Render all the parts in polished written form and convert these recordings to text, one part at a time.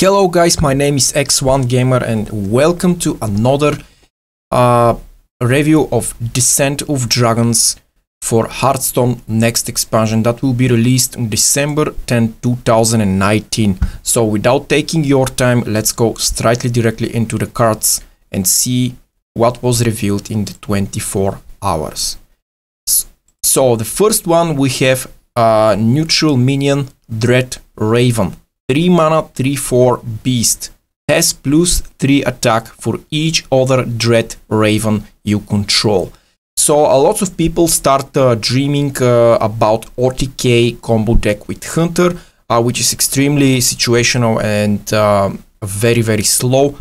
Hello guys, my name is X1 Gamer and welcome to another review of Descent of Dragons for Hearthstone next expansion that will be released on December 10, 2019. So without taking your time, let's go directly into the cards and see what was revealed in the 24 hours. So the first one, we have neutral minion Dread Raven. 3 mana, 3/4 beast. Has +3 attack for each other Dread Raven you control. So a lot of people start dreaming about OTK combo deck with Hunter, which is extremely situational and very slow.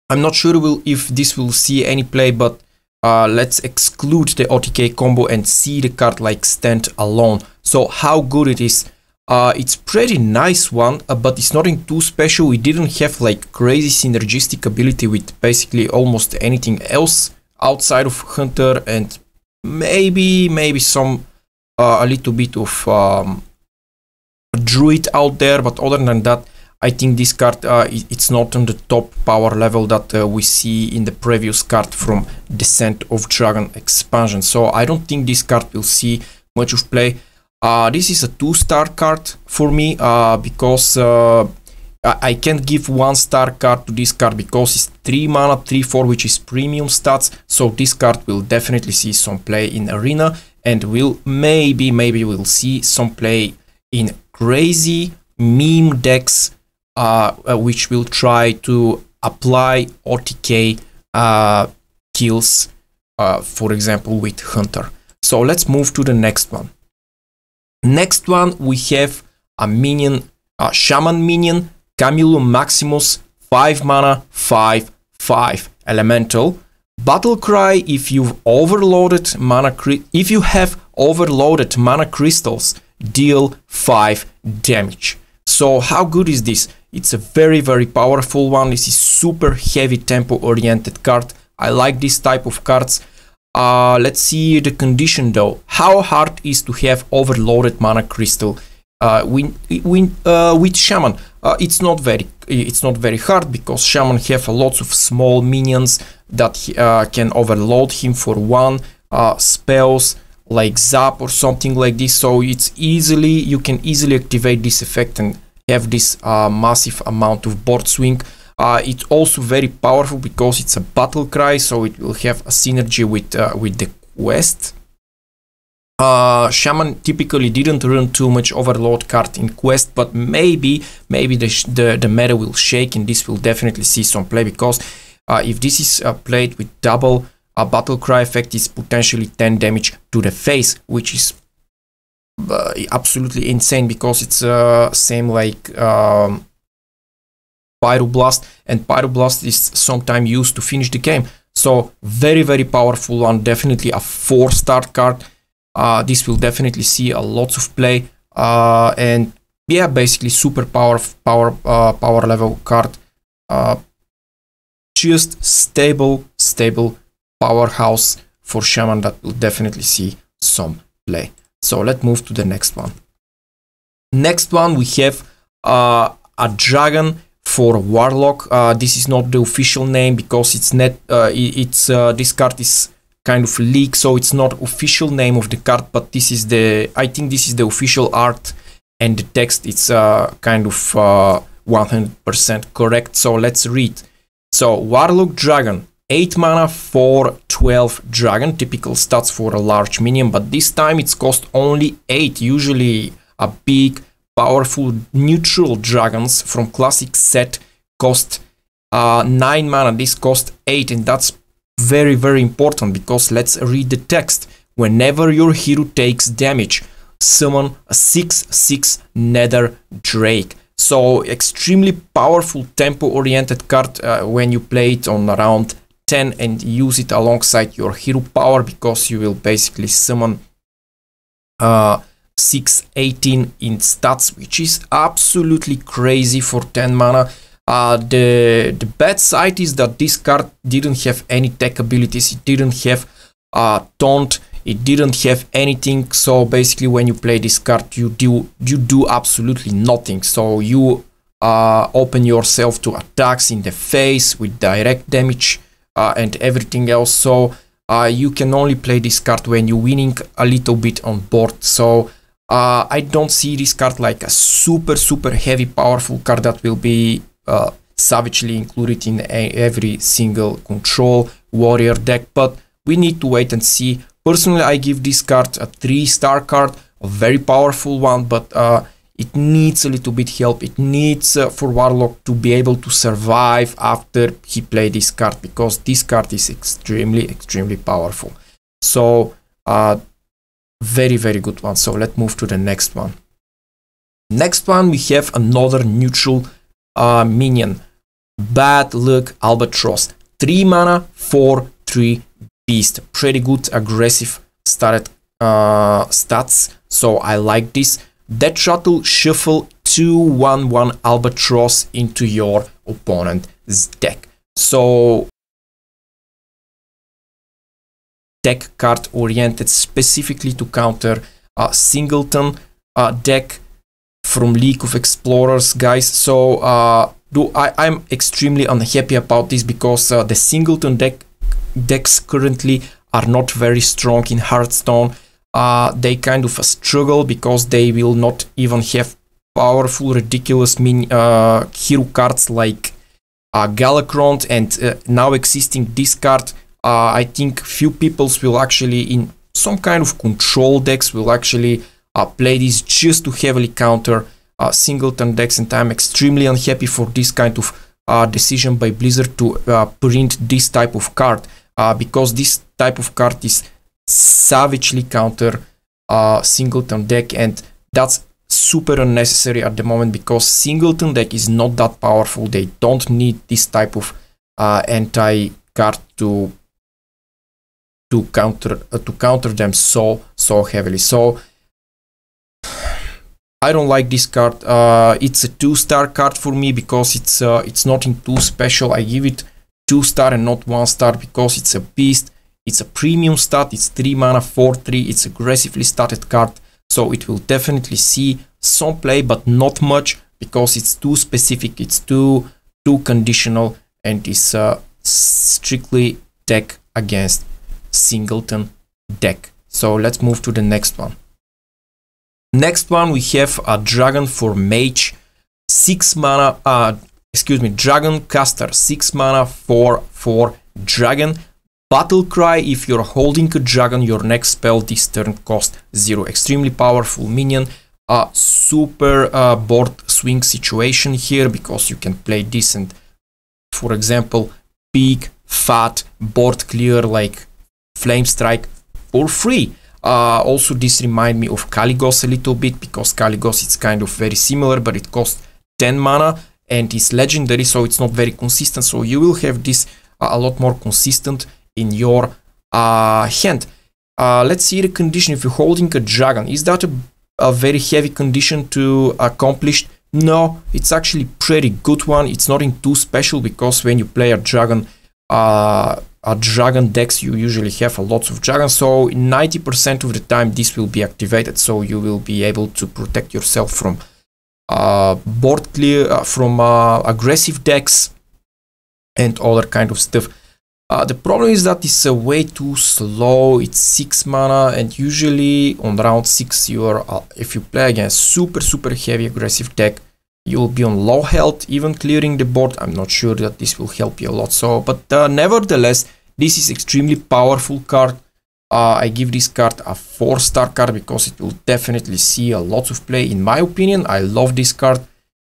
I'm not sure if this will see any play, but let's exclude the OTK combo and see the card like stand alone. So how good it is. It's pretty nice one, but it's nothing too special. We didn't have like crazy synergistic ability with basically almost anything else outside of Hunter, and maybe some a little bit of Druid out there, but other than that, I think this card it's not on the top power level that we see in the previous card from Descent of Dragon expansion. So I don't think this card will see much of play. This is a 2-star card for me because I can't give 1-star card to this card because it's 3 mana, 3/4, which is premium stats. So this card will definitely see some play in arena, and will maybe we'll see some play in crazy meme decks, which will try to apply OTK kills, for example with Hunter. So let's move to the next one. Next one, we have a minion, Shaman Minion, Camilo Maximus, 5 mana, 5/5 elemental. Battle Cry: if you have overloaded mana crystals, deal 5 damage. So how good is this? It's a very powerful one. This is super heavy tempo oriented card. I like this type of cards. Let's see the condition though. How hard is to have overloaded mana crystal with Shaman? It's not very hard, because Shaman have lots of small minions that can overload him for one spells like Zap or something like this. So you can easily activate this effect and have this massive amount of board swing. It's also very powerful because it's a battle cry, so it will have a synergy with the quest. Shaman typically didn't run too much overload card in quest, but maybe the meta will shake and this will definitely see some play, because if this is played with double battle cry effect, is potentially 10 damage to the face, which is absolutely insane, because it's same like Pyroblast, and Pyroblast is sometimes used to finish the game. So very powerful one, definitely a 4-star card. This will definitely see a lot of play, and yeah, basically super power level card. Just stable powerhouse for Shaman that will definitely see some play. So let's move to the next one. Next one, we have a dragon for Warlock. This is not the official name because it's this card is kind of leaked, so it's not official name of the card, but I think this is the official art, and the text it's kind of 100% correct. So let's read. So Warlock Dragon, 8 mana, 4/12 dragon, typical stats for a large minion, but this time it's cost only 8. Usually a big powerful neutral dragons from classic set cost 9 mana. This cost 8, and that's very important, because let's read the text. Whenever your hero takes damage, summon a 6/6 Nether Drake. So extremely powerful tempo oriented card when you play it on around 10 and use it alongside your hero power, because you will basically summon 6/18 in stats, which is absolutely crazy for 10 mana. The bad side is that this card didn't have any tech abilities. It didn't have taunt. It didn't have anything. So basically, when you play this card, you do absolutely nothing. So you open yourself to attacks in the face with direct damage and everything else. So you can only play this card when you're winning a little bit on board. So I don't see this card like a super heavy powerful card that will be savagely included in every single control warrior deck, but we need to wait and see. Personally, I give this card a 3-star card, a very powerful one, but it needs a little bit help. It needs for Warlock to be able to survive after he played this card, because this card is extremely powerful. So very good one. So let's move to the next one. Next one, we have another neutral minion, Bad Luck Albatross. 3 mana, 4/3 beast. Pretty good aggressive started stats, so I like this. Death Shuttle, shuffle 2/1/1 Albatross into your opponent's deck. So deck card oriented specifically to counter a singleton deck from League of Explorers, guys. So I'm extremely unhappy about this, because the singleton decks currently are not very strong in Hearthstone. They kind of struggle because they will not even have powerful, ridiculous hero cards like Galacron, and now existing this card. I think few peoples will actually, in some kind of control decks, will actually play this just to heavily counter singleton decks, and I'm extremely unhappy for this kind of decision by Blizzard to print this type of card, because this type of card is savagely counter singleton deck, and that's super unnecessary at the moment, because singleton deck is not that powerful. They don't need this type of anti card to counter them so heavily. So I don't like this card. It's a 2-star card for me, because it's nothing too special. I give it 2-star and not 1-star because it's a beast. It's a premium stat. It's 3 mana, 4/3. It's aggressively statted card, so it will definitely see some play, but not much, because it's too specific. It's too conditional, and is strictly deck against singleton deck. So let's move to the next one. Next one, we have a dragon for mage, 6 mana, dragon caster, 6 mana, 4/4 dragon. Battle cry: if you're holding a dragon, your next spell this turn costs 0. Extremely powerful minion. Super board swing situation here, because you can play this and, for example, big fat board clear like Flame Strike for free. Also, this reminds me of Kaligos a little bit, because Kaligos it's kind of very similar, but it costs 10 mana and is legendary, so it's not very consistent. So you will have this a lot more consistent in your hand. Let's see the condition. If you're holding a dragon, is that a very heavy condition to accomplish? No, it's actually pretty good one. It's nothing too special, because when you play a dragon decks, you usually have a lot of dragons, so 90% of the time this will be activated, so you will be able to protect yourself from board clear, from aggressive decks and other kind of stuff. The problem is that it's way too slow. It's 6 mana, and usually on round 6 you are if you play against super heavy aggressive deck, you'll be on low health. Even clearing the board, I'm not sure that this will help you a lot. So, but nevertheless, this is extremely powerful card. I give this card a 4-star card, because it will definitely see a lot of play. In my opinion, I love this card.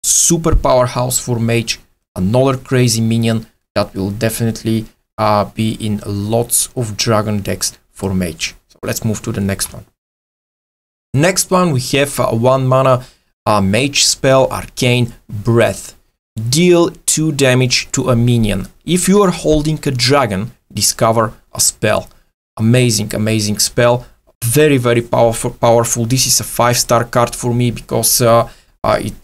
Super powerhouse for mage. Another crazy minion that will definitely be in lots of dragon decks for mage. So let's move to the next one. Next one, we have a 1 mana mage spell, Arcane Breath. Deal 2 damage to a minion. If you are holding a dragon, discover a spell. Amazing spell. Very powerful. This is a 5-star card for me, because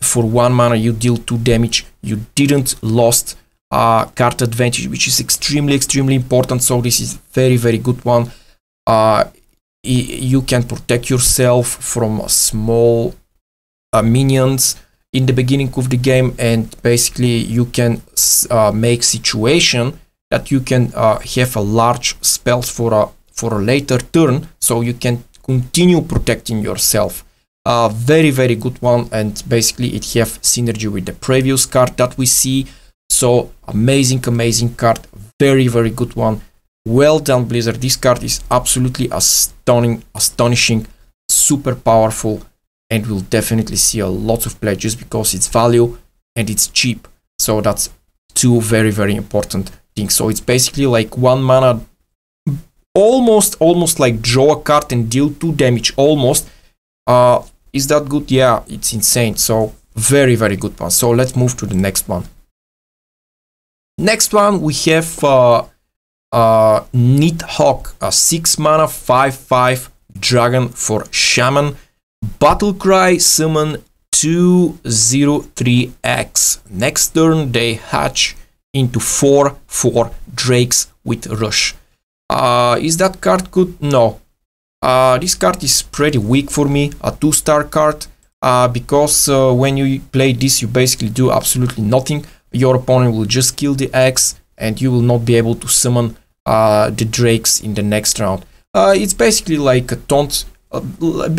for 1 mana you deal 2 damage. You didn't lost card advantage, which is extremely important. So this is very good one. You can protect yourself from small minions in the beginning of the game, and basically you can make situation that you can have a large spells for a later turn, so you can continue protecting yourself. Very, very good one, and basically it have synergy with the previous card that we see. So amazing card, very, very good one. Well done, Blizzard. This card is absolutely astonishing, super powerful, and will definitely see a lot of play just because it's value and it's cheap. So that's two very, very important things. So it's basically like 1 mana, almost like draw a card and deal 2 damage almost. Is that good? Yeah, it's insane. So very, very good one. So let's move to the next one. Next one we have Nidhogg, a 6 mana 5/5 dragon for Shaman. Battlecry, summon 2/0/3X. Next turn they hatch into 4/4 drakes with rush. Is that card good? No. This card is pretty weak for me, a 2-star card, because when you play this you basically do absolutely nothing. Your opponent will just kill the X and you will not be able to summon the drakes in the next round. It's basically like a taunt.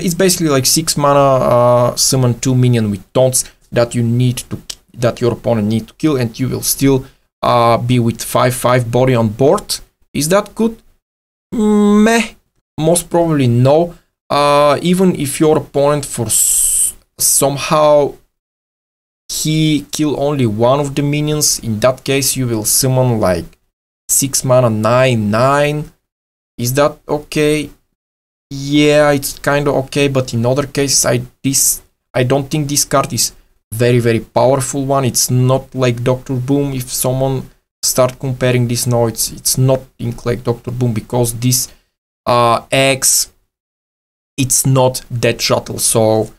It's basically like 6 mana summon 2 minion with taunts that your opponent need to kill, and you will still be with 5/5 body on board. Is that good? Meh. Most probably no. Even if your opponent somehow he kill only one of the minions, in that case you will summon like 6 mana 9/9. Is that okay? Yeah, it's kind of okay, but in other cases I don't think this card is very, very powerful one. It's not like Dr. Boom. If someone start comparing this, no, it's not like Dr. Boom, because this X, it's not dead shuttle, so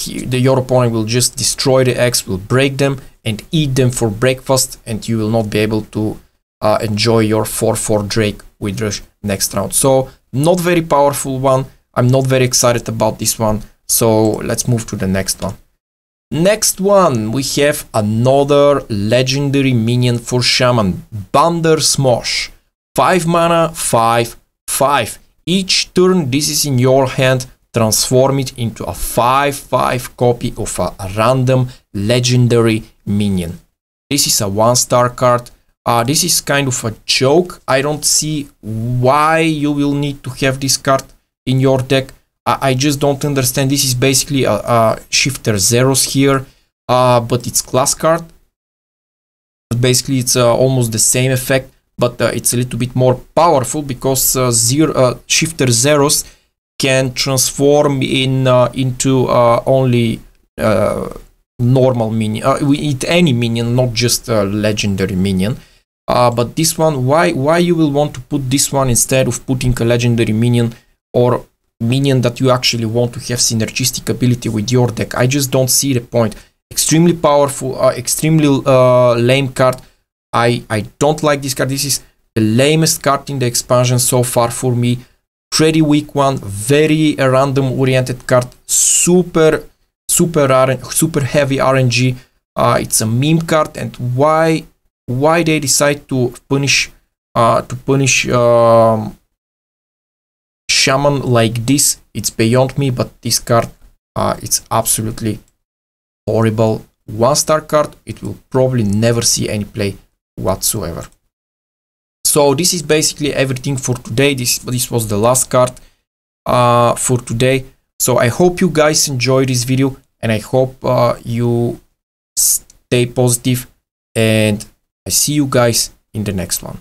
your opponent will just destroy the eggs, will break them and eat them for breakfast, and you will not be able to enjoy your 4/4 Drake with rush next round. So not very powerful one. I'm not very excited about this one. So let's move to the next one. Next one, we have another legendary minion for Shaman, Bounder Smosh. 5 mana, 5/5. Each turn this is in your hand, transform it into a 5/5 copy of a random legendary minion. This is a 1-star card. This is kind of a joke. I don't see why you will need to have this card in your deck. I just don't understand. This is basically a Shifter Zeros here, but it's class card. Basically it's almost the same effect, but it's a little bit more powerful because Shifter Zeros can transform into only normal minion, with any minion, not just a legendary minion. But this one, why you will want to put this one instead of putting a legendary minion or minion that you actually want to have synergistic ability with your deck? I just don't see the point. Extremely powerful, extremely lame card. I don't like this card. This is the lamest card in the expansion so far for me. Pretty weak one, very random oriented card, super heavy RNG. It's a meme card, and why they decide to punish Shaman like this, it's beyond me. But this card, it's absolutely horrible. 1-star card. It will probably never see any play whatsoever. So this is basically everything for today. This was the last card for today. So I hope you guys enjoyed this video, and I hope you stay positive, and I see you guys in the next one.